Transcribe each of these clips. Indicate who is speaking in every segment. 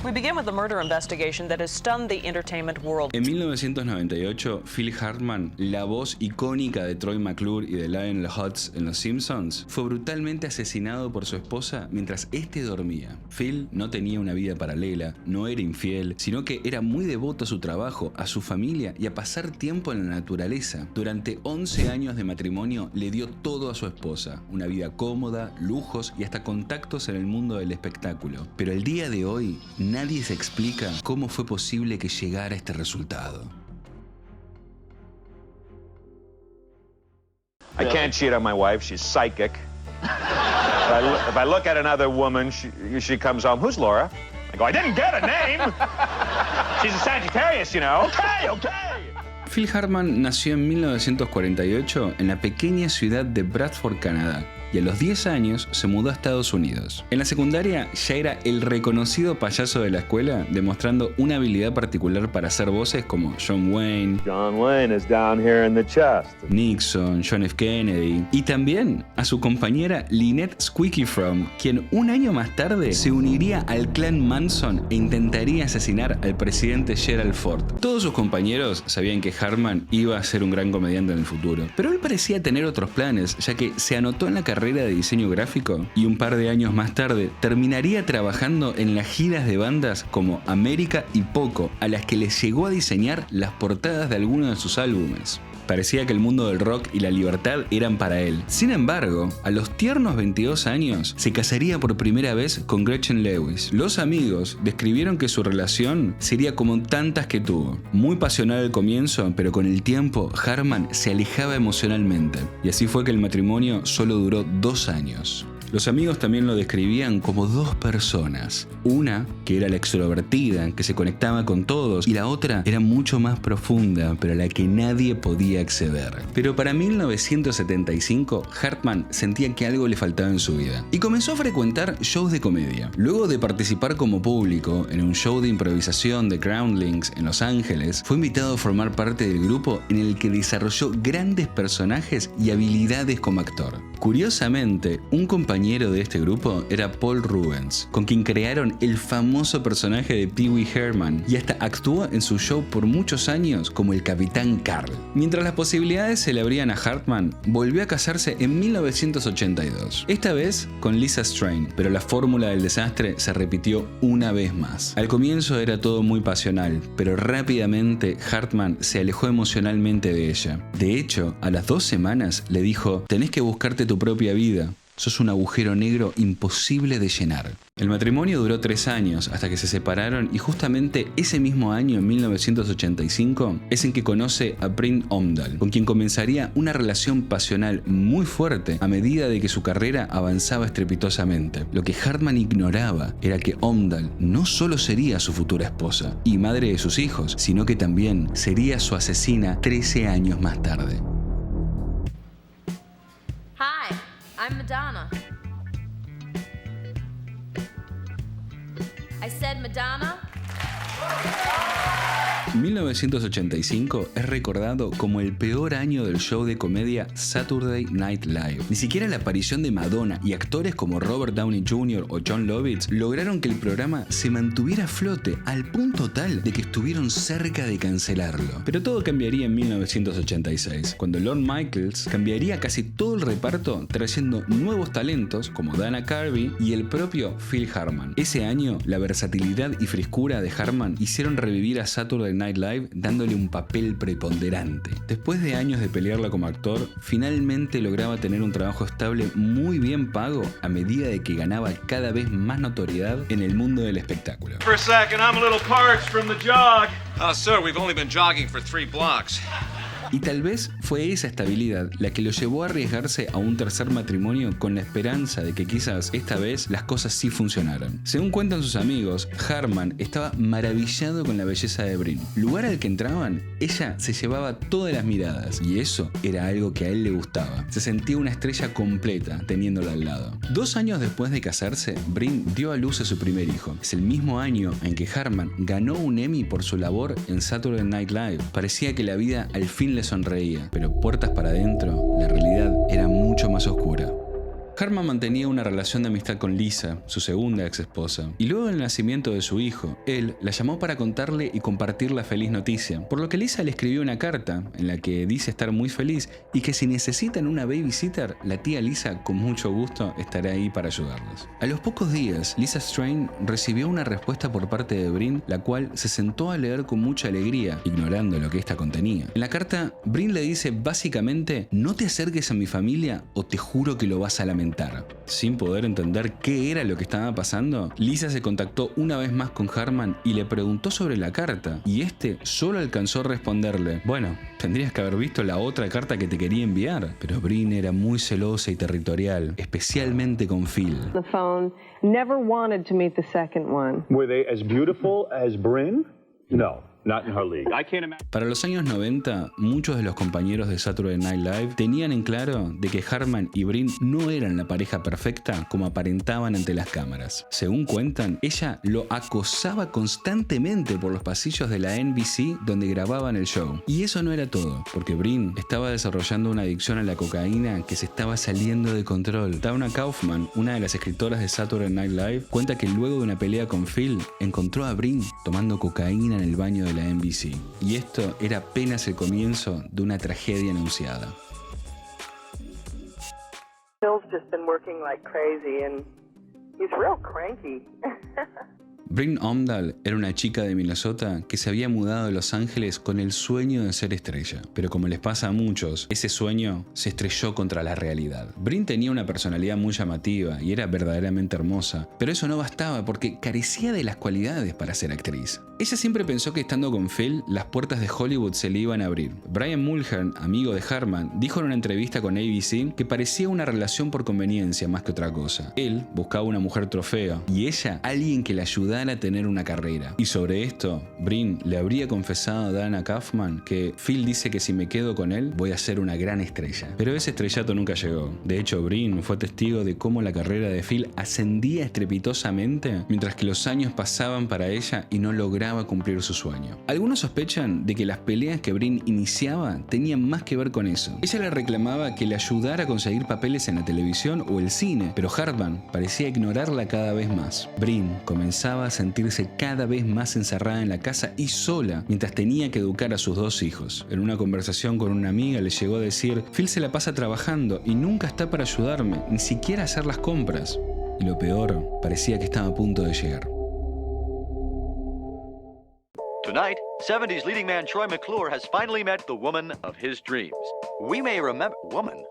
Speaker 1: We begin with a murder investigation that has stunned the entertainment world.
Speaker 2: En 1998, Phil Hartman, la voz icónica de Troy McClure y de Lionel Hutz en Los Simpsons, fue brutalmente asesinado por su esposa mientras este dormía. Phil no tenía una vida paralela, no era infiel, sino que era muy devoto a su trabajo, a su familia y a pasar tiempo en la naturaleza. Durante 11 años de matrimonio le dio todo a su esposa, una vida cómoda, lujos y hasta contactos en el mundo del espectáculo. Pero el día de hoy, nadie se explica cómo fue posible que llegara a este resultado.
Speaker 3: I can't cheat on my wife. She's psychic. If I look at another woman, she comes home. Who's Laura? I go, I didn't get a name. She's a Sagittarius, you know. Okay.
Speaker 2: Phil Hartman nació en 1948 en la pequeña ciudad de Bradford, Canadá, y a los 10 años se mudó a Estados Unidos. En la secundaria ya era el reconocido payaso de la escuela, demostrando una habilidad particular para hacer voces como John Wayne,
Speaker 3: John Wayne is down here in the chest.
Speaker 2: Nixon, John F. Kennedy, y también a su compañera Lynette Squeaky Fromm, quien un año más tarde se uniría al clan Manson e intentaría asesinar al presidente Gerald Ford. Todos sus compañeros sabían que Hartman iba a ser un gran comediante en el futuro, pero él parecía tener otros planes, ya que se anotó en la carrera de diseño gráfico y un par de años más tarde terminaría trabajando en las giras de bandas como América y Poco, a las que les llegó a diseñar las portadas de algunos de sus álbumes. Parecía que el mundo del rock y la libertad eran para él. Sin embargo, a los tiernos 22 años, se casaría por primera vez con Gretchen Lewis. Los amigos describieron que su relación sería como tantas que tuvo. Muy pasional al comienzo, pero con el tiempo, Hartman se alejaba emocionalmente. Y así fue que el matrimonio solo duró 2 años. Los amigos también lo describían como dos personas. Una, que era la extrovertida, que se conectaba con todos, y la otra era mucho más profunda, pero a la que nadie podía acceder. Pero para 1975, Hartman sentía que algo le faltaba en su vida, y comenzó a frecuentar shows de comedia. Luego de participar como público en un show de improvisación de Groundlings en Los Ángeles, fue invitado a formar parte del grupo en el que desarrolló grandes personajes y habilidades como actor. Curiosamente, un compañero de este grupo era Paul Rubens, con quien crearon el famoso personaje de Pee Wee Herman, y hasta actuó en su show por muchos años como el Capitán Carl. Mientras las posibilidades se le abrían a Hartman, volvió a casarse en 1982, esta vez con Lisa Strain, pero la fórmula del desastre se repitió una vez más. Al comienzo era todo muy pasional, pero rápidamente Hartman se alejó emocionalmente de ella. De hecho, a las 2 semanas le dijo: tenés que buscarte tu propia vida. Sos un agujero negro imposible de llenar. El matrimonio duró 3 años hasta que se separaron, y justamente ese mismo año, en 1985, es en que conoce a Bryn Omdahl, con quien comenzaría una relación pasional muy fuerte a medida de que su carrera avanzaba estrepitosamente. Lo que Hartman ignoraba era que Omdahl no solo sería su futura esposa y madre de sus hijos, sino que también sería su asesina 13 años más tarde.
Speaker 4: Hi, I'm Madonna. I said Madonna.
Speaker 2: 1985 es recordado como el peor año del show de comedia Saturday Night Live. Ni siquiera la aparición de Madonna y actores como Robert Downey Jr. o Jon Lovitz lograron que el programa se mantuviera a flote, al punto tal de que estuvieron cerca de cancelarlo. Pero todo cambiaría en 1986, cuando Lorne Michaels cambiaría casi todo el reparto, trayendo nuevos talentos como Dana Carvey y el propio Phil Hartman. Ese año, la versatilidad y frescura de Hartman hicieron revivir a Saturday Night Live, dándole un papel preponderante. Después de años de pelearla como actor, finalmente lograba tener un trabajo estable muy bien pago a medida de que ganaba cada vez más notoriedad en el mundo del espectáculo.
Speaker 5: For a second, I'm a little parched from the jog.
Speaker 6: Sir, we've only been jogging for 3 blocks.
Speaker 2: Y tal vez fue esa estabilidad la que lo llevó a arriesgarse a un tercer matrimonio con la esperanza de que quizás esta vez las cosas sí funcionaran. Según cuentan sus amigos, Hartman estaba maravillado con la belleza de Bryn. Lugar al que entraban, ella se llevaba todas las miradas, y eso era algo que a él le gustaba. Se sentía una estrella completa teniéndola al lado. 2 años después de casarse, Bryn dio a luz a su primer hijo. Es el mismo año en que Hartman ganó un Emmy por su labor en Saturday Night Live. Parecía que la vida al fin le sonreía, pero puertas para adentro, la realidad era mucho más oscura. Harman mantenía una relación de amistad con Lisa, su segunda ex esposa, y luego del nacimiento de su hijo, él la llamó para contarle y compartir la feliz noticia, por lo que Lisa le escribió una carta en la que dice estar muy feliz y que si necesitan una babysitter, la tía Lisa con mucho gusto estará ahí para ayudarlos. A los pocos días, Lisa Strain recibió una respuesta por parte de Brin, la cual se sentó a leer con mucha alegría, ignorando lo que esta contenía. En la carta, Brin le dice básicamente: no te acerques a mi familia o te juro que lo vas a lamentar. Sin poder entender qué era lo que estaba pasando, Lisa se contactó una vez más con Harman y le preguntó sobre la carta, y este solo alcanzó a responderle: bueno, tendrías que haber visto la otra carta que te quería enviar. Pero Brin era muy celosa y territorial, especialmente con Phil.
Speaker 7: The phone, never wanted to meet the second one.
Speaker 8: Were they as beautiful as Bryn? No. Not in her league. I can't imagine.
Speaker 2: Para los años 90, muchos de los compañeros de Saturday Night Live tenían en claro de que Harman y Brin no eran la pareja perfecta como aparentaban ante las cámaras. Según cuentan, ella lo acosaba constantemente por los pasillos de la NBC donde grababan el show. Y eso no era todo, porque Brin estaba desarrollando una adicción a la cocaína que se estaba saliendo de control. Dana Kaufman, una de las escritoras de Saturday Night Live, cuenta que luego de una pelea con Phil, encontró a Brin tomando cocaína en el baño de la NBC. Y esto era apenas el comienzo de una tragedia anunciada.
Speaker 7: Phil's just been working like crazy and he's real cranky.
Speaker 2: Brin Omdahl era una chica de Minnesota que se había mudado a Los Ángeles con el sueño de ser estrella, pero como les pasa a muchos, ese sueño se estrelló contra la realidad. Brin tenía una personalidad muy llamativa y era verdaderamente hermosa, pero eso no bastaba porque carecía de las cualidades para ser actriz. Ella siempre pensó que estando con Phil, las puertas de Hollywood se le iban a abrir. Brian Mulhern, amigo de Harman, dijo en una entrevista con ABC que parecía una relación por conveniencia más que otra cosa. Él buscaba una mujer trofeo y ella alguien que le ayudara a tener una carrera. Y sobre esto, Brin le habría confesado a Dana Kaufman que Phil dice que si me quedo con él voy a ser una gran estrella. Pero ese estrellato nunca llegó. De hecho, Brin fue testigo de cómo la carrera de Phil ascendía estrepitosamente mientras que los años pasaban para ella y no lograba cumplir su sueño. Algunos sospechan de que las peleas que Brin iniciaba tenían más que ver con eso. Ella le reclamaba que le ayudara a conseguir papeles en la televisión o el cine, pero Harman parecía ignorarla cada vez más. Brin comenzaba a sentirse cada vez más encerrada en la casa y sola mientras tenía que educar a sus dos hijos. En una conversación con una amiga le llegó a decir: Phil se la pasa trabajando y nunca está para ayudarme, ni siquiera hacer las compras. Y lo peor, parecía que estaba a punto de llegar.
Speaker 9: Tonight, 70s leading man Troy McClure has finally met the woman of his dreams. We may remember... Woman?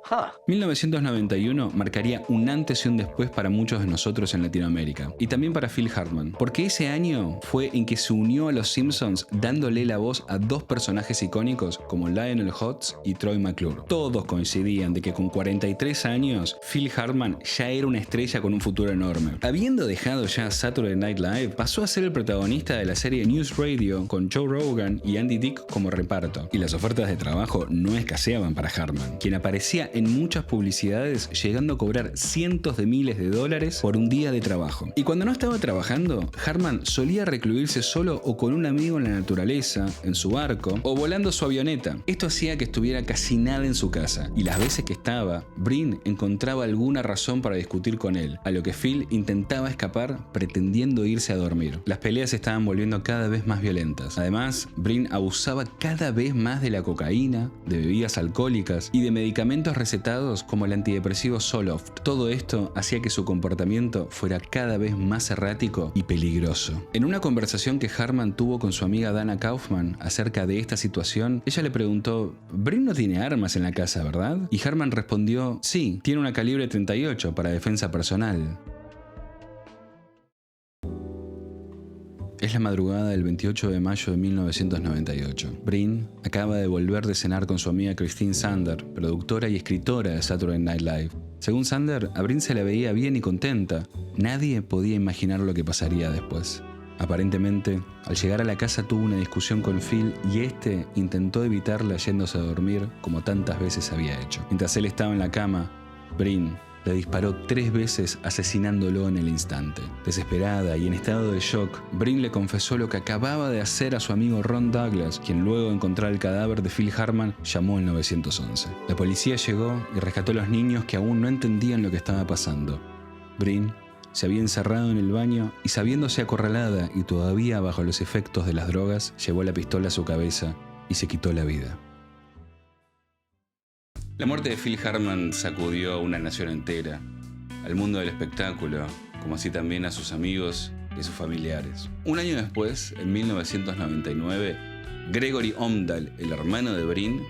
Speaker 9: Huh.
Speaker 2: 1991 marcaría un antes y un después para muchos de nosotros en Latinoamérica, y también para Phil Hartman, porque ese año fue en que se unió a los Simpsons dándole la voz a dos personajes icónicos como Lionel Hutz y Troy McClure. Todos coincidían de que con 43 años, Phil Hartman ya era una estrella con un futuro enorme. Habiendo dejado ya Saturday Night Live, pasó a ser el protagonista de la serie News Radio con Joe Rogan y Andy Dick como reparto, y las ofertas de trabajo no escaseaban para Hartman, quien aparecía en muchas publicidades llegando a cobrar cientos de miles de dólares por un día de trabajo. Y cuando no estaba trabajando, Hartman solía recluirse solo o con un amigo en la naturaleza, en su barco o volando su avioneta. Esto hacía que estuviera casi nada en su casa, y las veces que estaba, Brin encontraba alguna razón para discutir con él, a lo que Phil intentaba escapar pretendiendo irse a dormir. Las peleas se estaban volviendo cada vez más violentas. Además, Brin abusaba cada vez más de la cocaína, de bebidas alcohólicas y de medicamentos recetados como el antidepresivo Zoloft. Todo esto hacía que su comportamiento fuera cada vez más errático y peligroso. En una conversación que Hartman tuvo con su amiga Dana Kaufman acerca de esta situación, ella le preguntó: Brin no tiene armas en la casa, ¿verdad? Y Hartman respondió: sí, tiene una calibre 38 para defensa personal. Es la madrugada del 28 de mayo de 1998. Brin acaba de volver de cenar con su amiga Christine Sander, productora y escritora de Saturday Night Live. Según Sander, a Brin se la veía bien y contenta. Nadie podía imaginar lo que pasaría después. Aparentemente, al llegar a la casa tuvo una discusión con Phil y este intentó evitarla yéndose a dormir como tantas veces había hecho. Mientras él estaba en la cama, Brin le disparó 3 veces, asesinándolo en el instante. Desesperada y en estado de shock, Brin le confesó lo que acababa de hacer a su amigo Ron Douglas, quien luego de encontrar el cadáver de Phil Hartman llamó al 911. La policía llegó y rescató a los niños que aún no entendían lo que estaba pasando. Brin se había encerrado en el baño y, sabiéndose acorralada y todavía bajo los efectos de las drogas, llevó la pistola a su cabeza y se quitó la vida. La muerte de Phil Hartman sacudió a una nación entera, al mundo del espectáculo, como así también a sus amigos y a sus familiares. Un año después, en 1999, Gregory Omdahl, el hermano de Brin,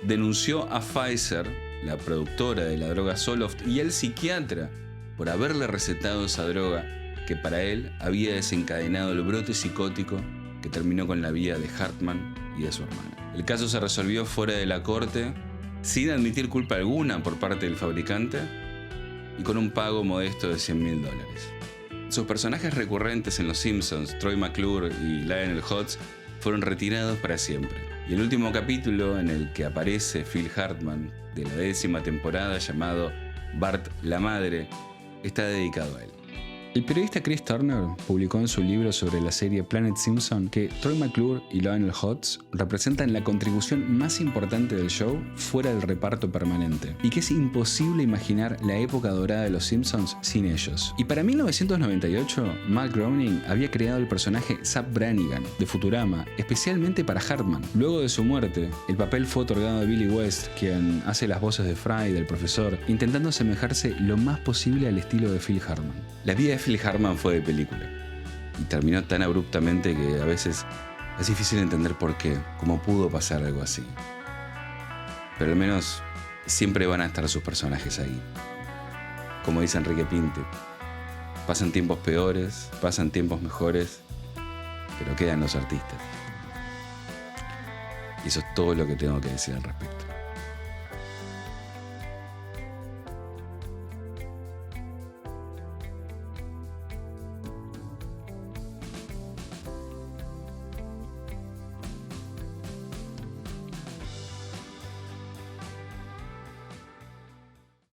Speaker 2: denunció a Pfizer, la productora de la droga Zoloft, y al psiquiatra por haberle recetado esa droga que para él había desencadenado el brote psicótico que terminó con la vida de Hartman y de su hermana. El caso se resolvió fuera de la corte, sin admitir culpa alguna por parte del fabricante y con un pago modesto de $100.000. Sus personajes recurrentes en Los Simpsons, Troy McClure y Lionel Hutz, fueron retirados para siempre. Y el último capítulo en el que aparece Phil Hartman de la 10ª temporada, llamado Bart la Madre, está dedicado a él. El periodista Chris Turner publicó en su libro sobre la serie Planet Simpson que Troy McClure y Lionel Hutz representan la contribución más importante del show fuera del reparto permanente, y que es imposible imaginar la época dorada de Los Simpsons sin ellos. Y para 1998, Matt Groening había creado el personaje Zap Brannigan de Futurama especialmente para Hartman. Luego de su muerte, el papel fue otorgado a Billy West, quien hace las voces de Fry, del profesor, intentando asemejarse lo más posible al estilo de Phil Hartman. La vida de Phil Hartman fue de película y terminó tan abruptamente que a veces es difícil entender por qué, cómo pudo pasar algo así. Pero al menos siempre van a estar sus personajes ahí. Como dice Enrique Pinte, pasan tiempos peores, pasan tiempos mejores, pero quedan los artistas. Y eso es todo lo que tengo que decir al respecto.